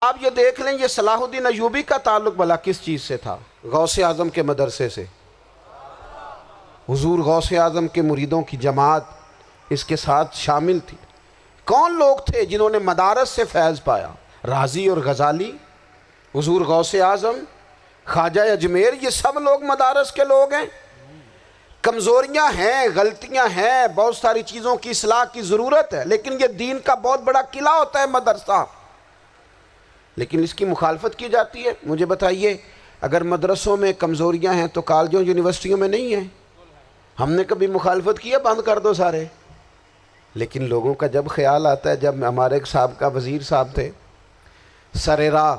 آپ یہ دیکھ لیں یہ صلاح الدین ایوبی کا تعلق بھلا کس چیز سے تھا؟ غوث اعظم کے مدرسے سے۔ حضور غوث اعظم کے مریدوں کی جماعت اس کے ساتھ شامل تھی۔ کون لوگ تھے جنہوں نے مدارس سے فیض پایا؟ رازی اور غزالی، حضور غوث اعظم، خواجہ اجمیر، یہ سب لوگ مدارس کے لوگ ہیں۔ کمزوریاں ہیں، غلطیاں ہیں، بہت ساری چیزوں کی اصلاح کی ضرورت ہے، لیکن یہ دین کا بہت بڑا قلعہ ہوتا ہے مدرسہ، لیکن اس کی مخالفت کی جاتی ہے۔ مجھے بتائیے اگر مدرسوں میں کمزوریاں ہیں تو کالجوں یونیورسٹیوں میں نہیں ہیں؟ ہم نے کبھی مخالفت کی ہے بند کر دو سارے؟ لیکن لوگوں کا جب خیال آتا ہے، جب ہمارے ایک سابقہ وزیر صاحب تھے سر راہ،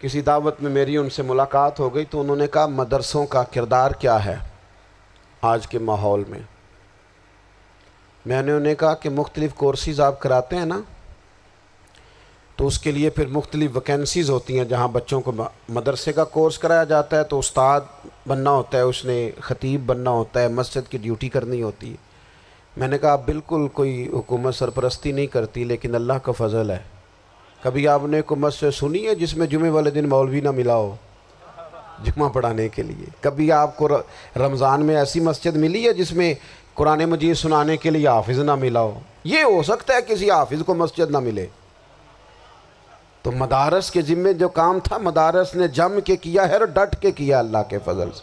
کسی دعوت میں میری ان سے ملاقات ہو گئی تو انہوں نے کہا مدرسوں کا کردار کیا ہے آج کے ماحول میں؟ میں نے انہیں کہا کہ مختلف کورسز آپ کراتے ہیں نا، تو اس کے لیے پھر مختلف ویکنسیز ہوتی ہیں۔ جہاں بچوں کو مدرسے کا کورس کرایا جاتا ہے تو استاد بننا ہوتا ہے، اس نے خطیب بننا ہوتا ہے، مسجد کی ڈیوٹی کرنی ہوتی ہے۔ میں نے کہا آپ بالکل کوئی حکومت سرپرستی نہیں کرتی، لیکن اللہ کا فضل ہے۔ کبھی آپ نے کوئی مسجد سنی ہے جس میں جمعے والے دن مولوی نہ ملا ہو جمعہ پڑھانے کے لیے؟ کبھی آپ کو رمضان میں ایسی مسجد ملی ہے جس میں قرآن مجید سنانے کے لیے حافظ نہ ملا ہو؟ یہ ہو سکتا ہے کسی حافظ کو مسجد نہ ملے۔ تو مدارس کے ذمے جو کام تھا مدارس نے جم کے کیا ہے اور ڈٹ کے کیا اللہ کے فضل سے۔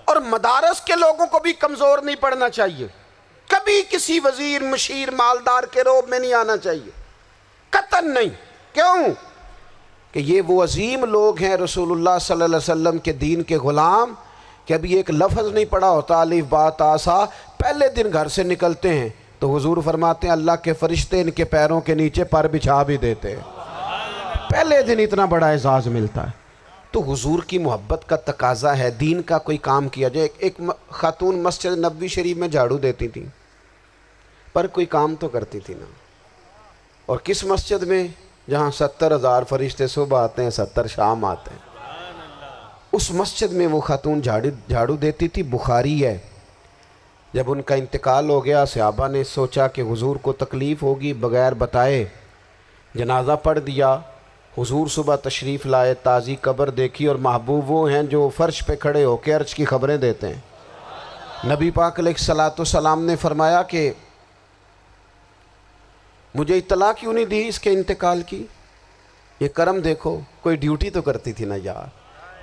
اور مدارس کے لوگوں کو بھی کمزور نہیں پڑنا چاہیے، کبھی کسی وزیر مشیر مالدار کے روب میں نہیں آنا چاہیے، قطعاً نہیں۔ کیوں؟ کہ یہ وہ عظیم لوگ ہیں رسول اللہ صلی اللہ علیہ وسلم کے دین کے غلام، کہ ابھی ایک لفظ نہیں پڑھا ہوتا الف با تا سا، پہلے دن گھر سے نکلتے ہیں تو حضور فرماتے ہیں اللہ کے فرشتے ان کے پیروں کے نیچے پر بچھا بھی دیتے ہیں۔ پہلے دن اتنا بڑا اعزاز ملتا ہے۔ تو حضور کی محبت کا تقاضا ہے دین کا کوئی کام کیا جائے۔ ایک خاتون مسجد نبوی شریف میں جھاڑو دیتی تھی پر کوئی کام تو کرتی تھی نا۔ اور کس مسجد میں؟ جہاں 70,000 فرشتے صبح آتے ہیں 70 شام آتے ہیں، اس مسجد میں وہ خاتون جھاڑو دیتی تھی۔ بخاری ہے، جب ان کا انتقال ہو گیا صحابہ نے سوچا کہ حضور کو تکلیف ہوگی، بغیر بتائے جنازہ پڑھ دیا۔ حضور صبح تشریف لائے، تازی قبر دیکھی، اور محبوب وہ ہیں جو فرش پہ کھڑے ہو کے عرش کی خبریں دیتے ہیں۔ نبی پاک علیہ الصلوۃ والسلام نے فرمایا کہ مجھے اطلاع کیوں نہیں دی اس کے انتقال کی؟ یہ کرم دیکھو، کوئی ڈیوٹی تو کرتی تھی نا یار،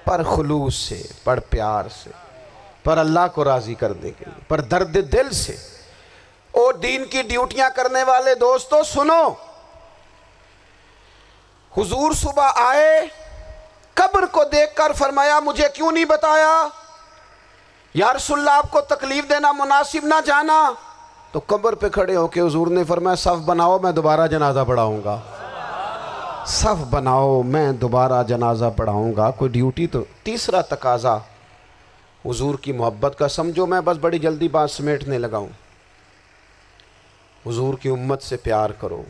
پر خلوص سے، پر پیار سے، پر اللہ کو راضی کرنے کے لیے، پر درد دل سے۔ اور دین کی ڈیوٹیاں کرنے والے دوستو سنو، حضور صبح آئے، قبر کو دیکھ کر فرمایا مجھے کیوں نہیں بتایا؟ یا رسول اللہ آپ کو تکلیف دینا مناسب نہ جانا؟ تو قبر پہ کھڑے ہو کے حضور نے فرمایا صف بناؤ میں دوبارہ جنازہ پڑھاؤں گا، صف بناؤ میں دوبارہ جنازہ پڑھاؤں گا۔ کوئی ڈیوٹی تو۔ تیسرا تقاضا حضور کی محبت کا، سمجھو میں بس بڑی جلدی بات سمیٹنے لگا ہوں۔ حضور کی امت سے پیار کرو،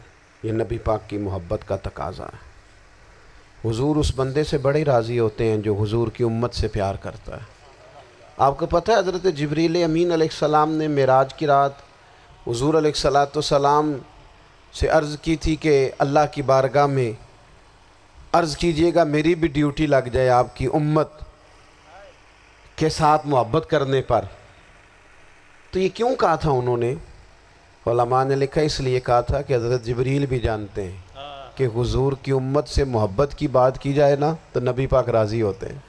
یہ نبی پاک کی محبت کا تقاضا ہے۔ حضور اس بندے سے بڑے راضی ہوتے ہیں جو حضور کی امت سے پیار کرتا ہے۔ آپ کو پتہ ہے حضرت جبریل امین علیہ السلام نے معراج کی رات حضور علیہ الصلوۃ والسلام سے عرض کی تھی کہ اللہ کی بارگاہ میں عرض کیجئے گا میری بھی ڈیوٹی لگ جائے آپ کی امت کے ساتھ محبت کرنے پر۔ تو یہ کیوں کہا تھا انہوں نے؟ علماء نے لکھا اس لیے کہا تھا کہ حضرت جبریل بھی جانتے ہیں کہ حضور کی امت سے محبت کی بات کی جائے نا تو نبی پاک راضی ہوتے ہیں۔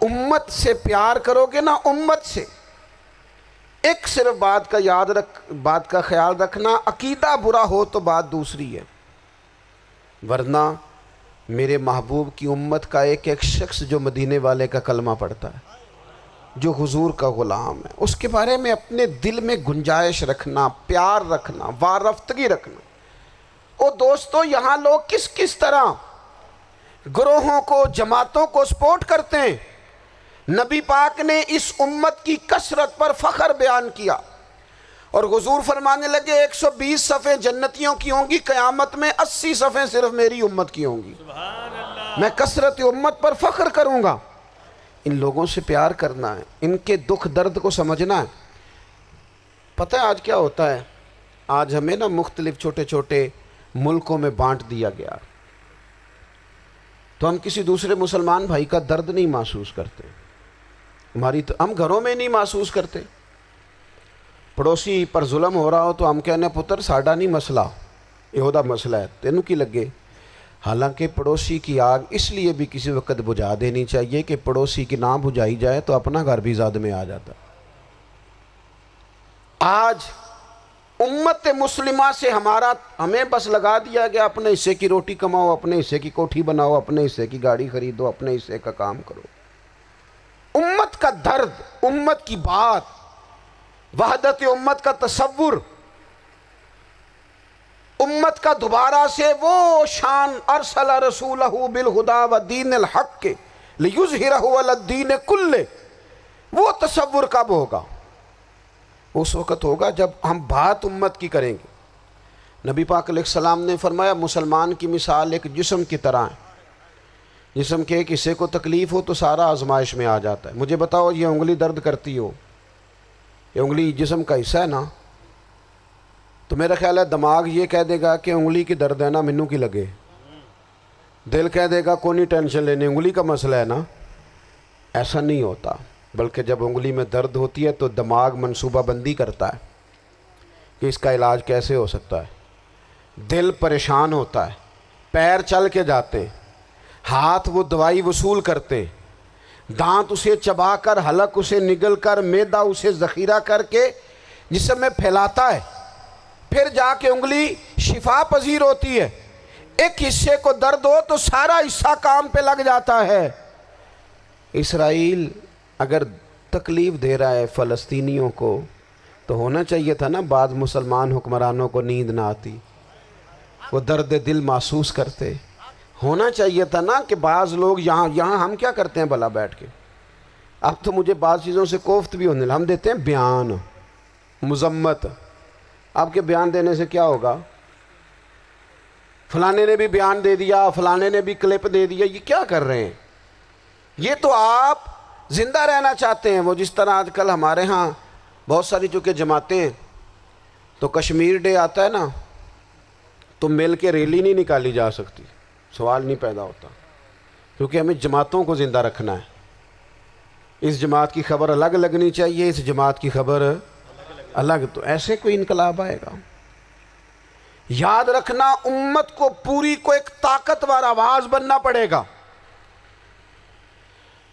امت سے پیار کرو گے نا، امت سے۔ ایک صرف بات کا خیال رکھنا، عقیدہ برا ہو تو بات دوسری ہے، ورنہ میرے محبوب کی امت کا ایک ایک شخص جو مدینے والے کا کلمہ پڑھتا ہے، جو حضور کا غلام ہے، اس کے بارے میں اپنے دل میں گنجائش رکھنا، پیار رکھنا، وارفتگی رکھنا۔ اور دوستو یہاں لوگ کس کس طرح گروہوں کو، جماعتوں کو سپورٹ کرتے ہیں۔ نبی پاک نے اس امت کی کثرت پر فخر بیان کیا، اور حضور فرمانے لگے 120 صفیں جنتیوں کی ہوں گی، قیامت میں 80 صفیں صرف میری امت کی ہوں گی۔ میں کثرت امت پر فخر کروں گا۔ ان لوگوں سے پیار کرنا ہے، ان کے دکھ درد کو سمجھنا ہے۔ پتہ ہے آج کیا ہوتا ہے؟ آج ہمیں نا مختلف چھوٹے چھوٹے ملکوں میں بانٹ دیا گیا، تو ہم کسی دوسرے مسلمان بھائی کا درد نہیں محسوس کرتے، ہم گھروں میں نہیں محسوس کرتے۔ پڑوسی پر ظلم ہو رہا ہو تو ہم کہنے پتر ساڈا نہیں مسئلہ، یہ دا مسئلہ ہے، تینوں کی لگے۔ حالانکہ پڑوسی کی آگ اس لیے بھی کسی وقت بجھا دینی چاہیے کہ پڑوسی کی نہ بجھائی جائے تو اپنا گھر بھی زاد میں آ جاتا۔ آج امت مسلمہ سے ہمیں بس لگا دیا گیا اپنے حصے کی روٹی کماؤ، اپنے حصے کی کوٹھی بناؤ، اپنے حصے کی گاڑی خریدو، اپنے حصے کا کام کرو۔ امت کا درد، امت کی بات، وحدت امت کا تصور، امت کا دوبارہ سے وہ شان، ارسل رسولہ بالہدی ودین الحق لیظہرہ علی الدین کلہ، وہ تصور کب ہوگا؟ اس وقت ہوگا جب ہم بات امت کی کریں گے۔ نبی پاک علیہ السلام نے فرمایا مسلمان کی مثال ایک جسم کی طرح ہے، جسم کے ایک حصے کو تکلیف ہو تو سارا آزمائش میں آ جاتا ہے۔ مجھے بتاؤ یہ انگلی درد کرتی ہو، یہ انگلی جسم کا حصہ ہے نا، تو میرا خیال ہے دماغ یہ کہہ دے گا کہ انگلی کی درد ہے نا منو کی لگے، دل کہہ دے گا کوئی نہیں ٹینشن لینے، انگلی کا مسئلہ ہے نا۔ ایسا نہیں ہوتا، بلکہ جب انگلی میں درد ہوتی ہے تو دماغ منصوبہ بندی کرتا ہے کہ اس کا علاج کیسے ہو سکتا ہے، دل پریشان ہوتا ہے، پیر چل کے جاتے، ہاتھ وہ دوائی وصول کرتے، دانت اسے چبا کر، حلق اسے نگل کر، معدہ اسے ذخیرہ کر کے جسم میں پھیلاتا ہے، پھر جا کے انگلی شفا پذیر ہوتی ہے۔ ایک حصے کو درد ہو تو سارا حصہ کام پہ لگ جاتا ہے۔ اسرائیل اگر تکلیف دے رہا ہے فلسطینیوں کو تو ہونا چاہیے تھا نا بعض مسلمان حکمرانوں کو نیند نہ آتی، وہ درد دل محسوس کرتے۔ ہونا چاہیے تھا نا کہ بعض لوگ یہاں ہم کیا کرتے ہیں بھلا بیٹھ کے، اب تو مجھے بعض چیزوں سے کوفت بھی ہونے لگا، ہم دیتے ہیں بیان، مذمت۔ آپ کے بیان دینے سے کیا ہوگا؟ فلانے نے بھی بیان دے دیا، فلانے نے بھی کلپ دے دیا، یہ کیا کر رہے ہیں؟ یہ تو آپ زندہ رہنا چاہتے ہیں۔ وہ جس طرح آج کل ہمارے ہاں بہت ساری چونکہ جماعتیں ہیں تو کشمیر ڈے آتا ہے نا تو مل کے ریلی نہیں نکالی جا سکتی، سوال نہیں پیدا ہوتا، کیونکہ ہمیں جماعتوں کو زندہ رکھنا ہے۔ اس جماعت کی خبر الگ لگنی چاہیے، اس جماعت کی خبر الگ، تو ایسے کوئی انقلاب آئے گا؟ یاد رکھنا امت کو پوری کو ایک طاقتور آواز بننا پڑے گا،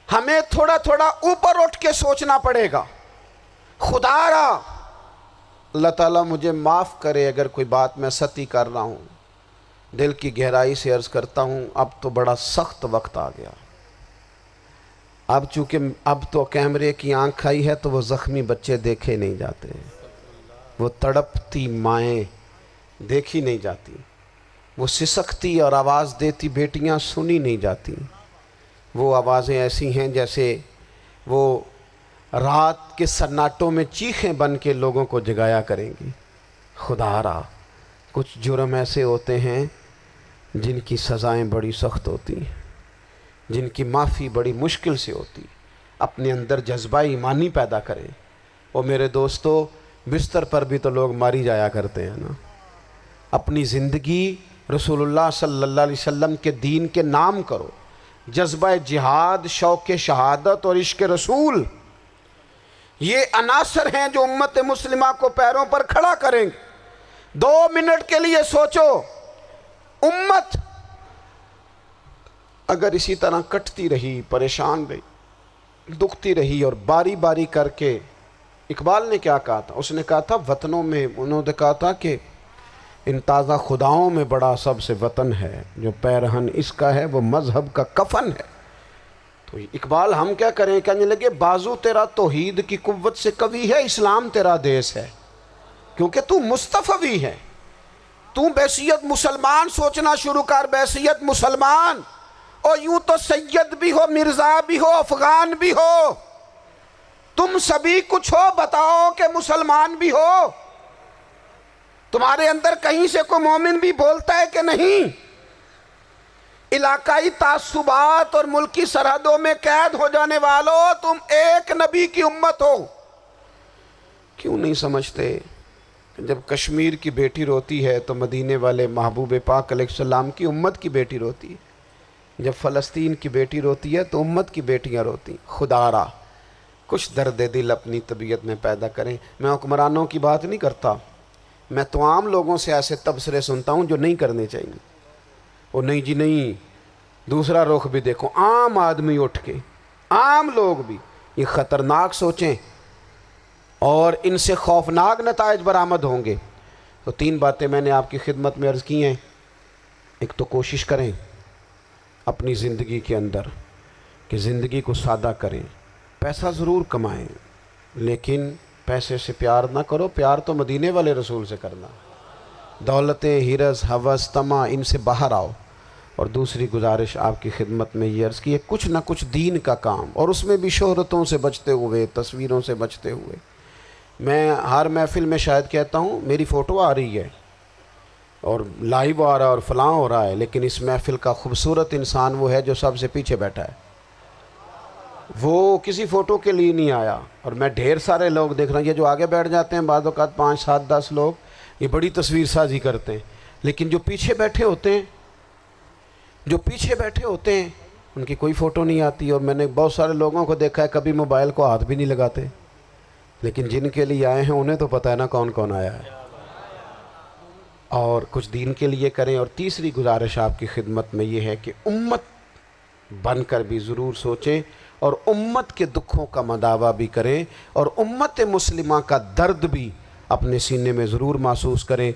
ہمیں تھوڑا تھوڑا اوپر اٹھ کے سوچنا پڑے گا۔ خدا را اللہ تعالیٰ مجھے معاف کرے اگر کوئی بات میں سطحی کر رہا ہوں، دل کی گہرائی سے عرض کرتا ہوں اب تو بڑا سخت وقت آ گیا۔ اب چونکہ اب تو کیمرے کی آنکھ آئی ہے تو وہ زخمی بچے دیکھے نہیں جاتے، وہ تڑپتی مائیں دیکھی نہیں جاتی، وہ سسکتی اور آواز دیتی بیٹیاں سنی نہیں جاتی۔ وہ آوازیں ایسی ہیں جیسے وہ رات کے سناٹوں میں چیخیں بن کے لوگوں کو جگایا کریں گی۔ خدا را کچھ جرم ایسے ہوتے ہیں جن کی سزائیں بڑی سخت ہوتی ہیں، جن کی معافی بڑی مشکل سے ہوتی۔ اپنے اندر جذبہ ایمانی پیدا کریں۔ اور میرے دوستو بستر پر بھی تو لوگ ماری جایا کرتے ہیں نا۔ اپنی زندگی رسول اللہ صلی اللہ علیہ وسلم کے دین کے نام کرو، جذبہ جہاد، شوق شہادت اور عشق رسول، یہ عناصر ہیں جو امت مسلمہ کو پیروں پر کھڑا کریں گے۔ 2 منٹ کے لیے سوچو، امت اگر اسی طرح کٹتی رہی، پریشان رہی، دکھتی رہی اور باری باری کر کے، اقبال نے کیا کہا تھا؟ اس نے کہا تھا وطنوں میں، انہوں نے کہا تھا کہ ان تازہ خداؤں میں بڑا سب سے وطن ہے، جو پیرہن اس کا ہے وہ مذہب کا کفن ہے۔ تو اقبال ہم کیا کریں؟ کہنے لگے بازو تیرا توحید کی قوت سے قوی ہے، اسلام تیرا دیس ہے، کیونکہ تو مصطفی ہے۔ تو بحیثیت مسلمان سوچنا شروع کر، بحیثیت مسلمان، اور یوں تو سید بھی ہو، مرزا بھی ہو، افغان بھی ہو، تم سبھی کچھ ہو، بتاؤ کہ مسلمان بھی ہو۔ تمہارے اندر کہیں سے کوئی مومن بھی بولتا ہے کہ نہیں؟ علاقائی تعصبات اور ملکی سرحدوں میں قید ہو جانے والوں، تم ایک نبی کی امت ہو۔ کیوں نہیں سمجھتے جب کشمیر کی بیٹی روتی ہے تو مدینے والے محبوب پاک علیہ السلام کی امت کی بیٹی روتی ہے، جب فلسطین کی بیٹی روتی ہے تو امت کی بیٹیاں روتی ہیں۔ خدا را کچھ درد دل اپنی طبیعت میں پیدا کریں۔ میں حکمرانوں کی بات نہیں کرتا، میں تو عام لوگوں سے ایسے تبصرے سنتا ہوں جو نہیں کرنے چاہیے۔ وہ نہیں جی نہیں، دوسرا رخ بھی دیکھو، عام آدمی اٹھ کے، عام لوگ بھی یہ خطرناک سوچیں اور ان سے خوفناک نتائج برآمد ہوں گے۔ تو 3 باتیں میں نے آپ کی خدمت میں عرض کی ہیں۔ ایک تو کوشش کریں اپنی زندگی کے اندر کہ زندگی کو سادہ کریں، پیسہ ضرور کمائیں لیکن پیسے سے پیار نہ کرو، پیار تو مدینے والے رسول سے کرنا۔ دولتیں، ہرس، ہوس، طمع، ان سے باہر آؤ۔ اور دوسری گزارش آپ کی خدمت میں یہ عرض کی ہے، کچھ نہ کچھ دین کا کام، اور اس میں بھی شہرتوں سے بچتے ہوئے، تصویروں سے بچتے ہوئے۔ میں ہر محفل میں شاید کہتا ہوں میری فوٹو آ رہی ہے اور لائیو آ رہا ہے اور فلاں ہو رہا ہے، لیکن اس محفل کا خوبصورت انسان وہ ہے جو سب سے پیچھے بیٹھا ہے، وہ کسی فوٹو کے لیے نہیں آیا۔ اور میں ڈھیر سارے لوگ دیکھ رہا ہوں، یہ جو آگے بیٹھ جاتے ہیں بعض اوقات 5 7 10 لوگ، یہ بڑی تصویر سازی کرتے ہیں، لیکن جو پیچھے بیٹھے ہوتے ہیں ان کی کوئی فوٹو نہیں آتی۔ اور میں نے بہت سارے لوگوں کو دیکھا ہے کبھی موبائل کو ہاتھ بھی نہیں لگاتے، لیکن جن کے لیے آئے ہیں انہیں تو پتہ ہے نا کون کون آیا ہے۔ اور کچھ دین کے لیے کریں۔ اور تیسری گزارش آپ کی خدمت میں یہ ہے کہ امت بن کر بھی ضرور سوچیں اور امت کے دکھوں کا مداوع بھی کریں اور امت مسلمہ کا درد بھی اپنے سینے میں ضرور محسوس کریں۔